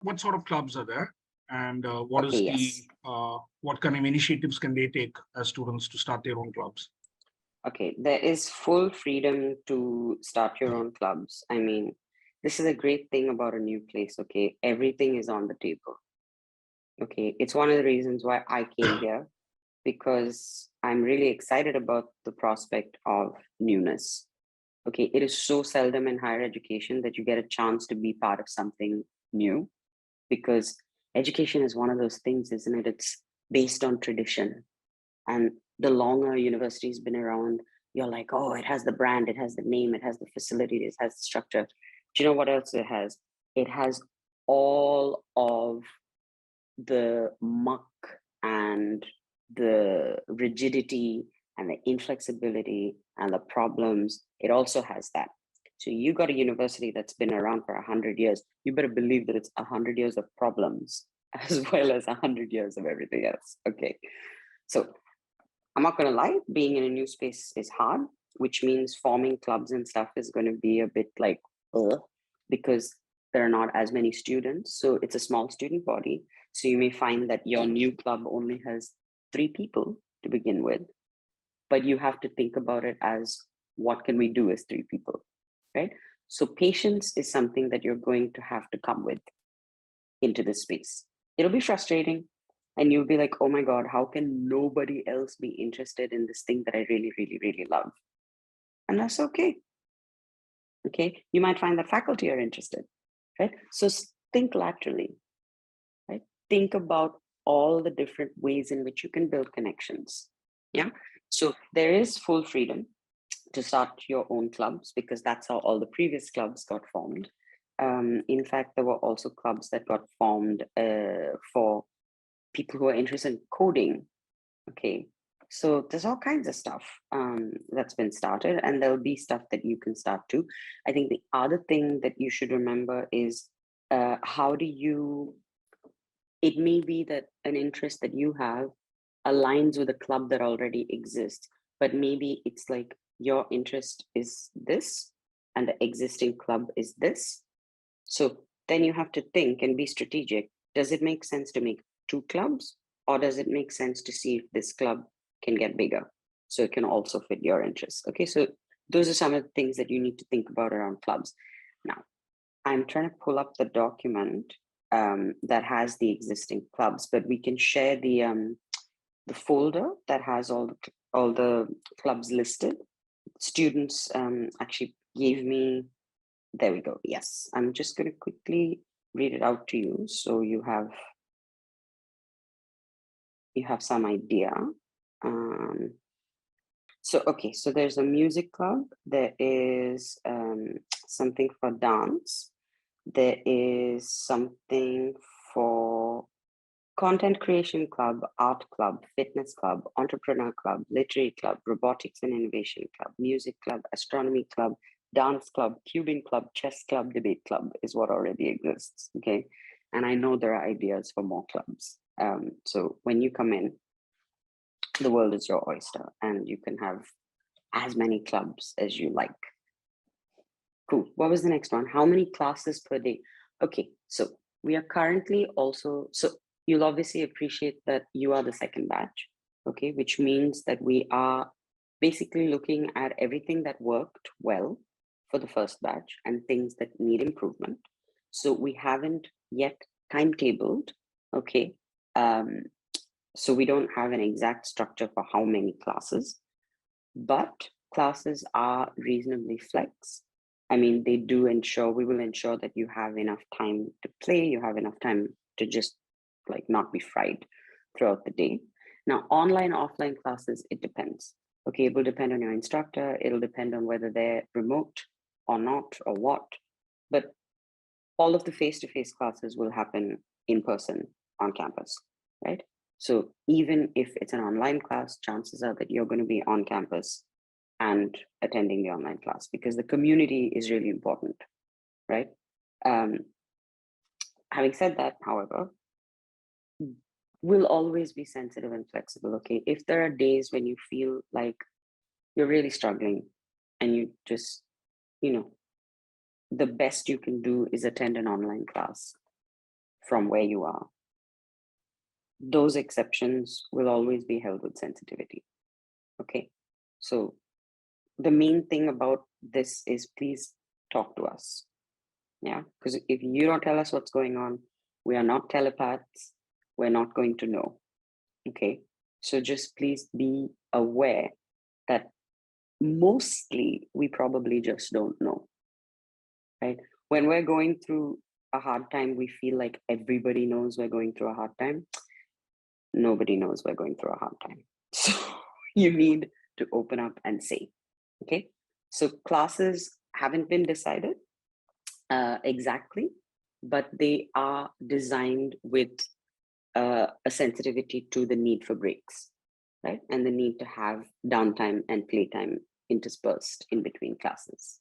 what sort of clubs are there, and what Okay, is the yes. what kind of initiatives can they take as students to start their own clubs? Okay, there is full freedom to start your own clubs. I mean, this is a great thing about a new place, okay? Everything is on the table. Okay, it's one of the reasons why I came here because I'm really excited about the prospect of newness. Okay, it is so seldom in higher education that you get a chance to be part of something new because education is one of those things, isn't it? It's based on tradition. And the longer a university's been around, you're like, oh, it has the brand, it has the name, it has the facilities, it has the structure. Do you know what else it has? It has all of the muck and the rigidity and the inflexibility and the problems. It also has that. So you got a university that's been around for 100 years. You better believe that it's 100 years of problems as well as 100 years of everything else. Okay. So I'm not going to lie, being in a new space is hard, which means forming clubs and stuff is going to be a bit like, because there are not as many students. So it's a small student body. So you may find that your new club only has 3 people to begin with, but you have to think about it as what can we do as 3 people, right? So patience is something that you're going to have to come with into this space. It'll be frustrating and you'll be like, oh my God, how can nobody else be interested in this thing that I really, really, really love? And that's okay. Okay. You might find that faculty are interested, right? So think laterally, right? Think about all the different ways in which you can build connections. Yeah. So there is full freedom to start your own clubs because that's how all the previous clubs got formed. In fact, there were also clubs that got formed for people who are interested in coding. Okay. So there's all kinds of stuff that's been started, and there'll be stuff that you can start too. I think the other thing that you should remember is how do you, it may be that an interest that you have aligns with a club that already exists, but maybe it's like your interest is this and the existing club is this. So then you have to think and be strategic. Does it make sense to make 2 clubs, or does it make sense to see if this club can get bigger so it can also fit your interests? Okay, so those are some of the things that you need to think about around clubs. Now, I'm trying to pull up the document that has the existing clubs, but we can share the folder that has all the clubs listed. Students actually gave me, there we go. Yes, I'm just going to quickly read it out to you so you have some idea. So okay, so there's a music club. There is something for dance. There is something for content creation club, art club, fitness club, entrepreneur club, literary club, robotics and innovation club, music club, astronomy club, dance club, cubing club, chess club, debate club is what already exists. Okay. And I know there are ideas for more clubs. So when you come in, the world is your oyster and you can have as many clubs as you like. Cool. What was the next one? How many classes per day? Okay, so we are currently also, so you'll obviously appreciate that you are the second batch, okay, which means that we are basically looking at everything that worked well for the first batch and things that need improvement. So we haven't yet timetabled, okay, so we don't have an exact structure for how many classes, but classes are reasonably flex. I mean, they do ensure, we will ensure that you have enough time to play, you have enough time to just like not be fried throughout the day. Now, online, offline classes, it depends. Okay, it will depend on your instructor, it'll depend on whether they're remote or not or what, but all of the face-to-face classes will happen in person on campus, right? So even if it's an online class, chances are that you're going to be on campus and attending the online class because the community is really important, right? Um, Having said that, however, we'll always be sensitive and flexible, okay? If there are days when you feel like you're really struggling and you just, you know, the best you can do is attend an online class, from where you are, those exceptions will always be held with sensitivity. Okay, so the main thing about this is please talk to us. Yeah, because if you don't tell us what's going on, we are not telepaths, we're not going to know. Okay, so just please be aware that mostly we probably just don't know, right? When we're going through a hard time, we feel like everybody knows we're going through a hard time. Nobody knows we're going through a hard time. So you need to open up and say, okay? So classes haven't been decided exactly, but they are designed with a sensitivity to the need for breaks, right? And the need to have downtime and playtime interspersed in between classes.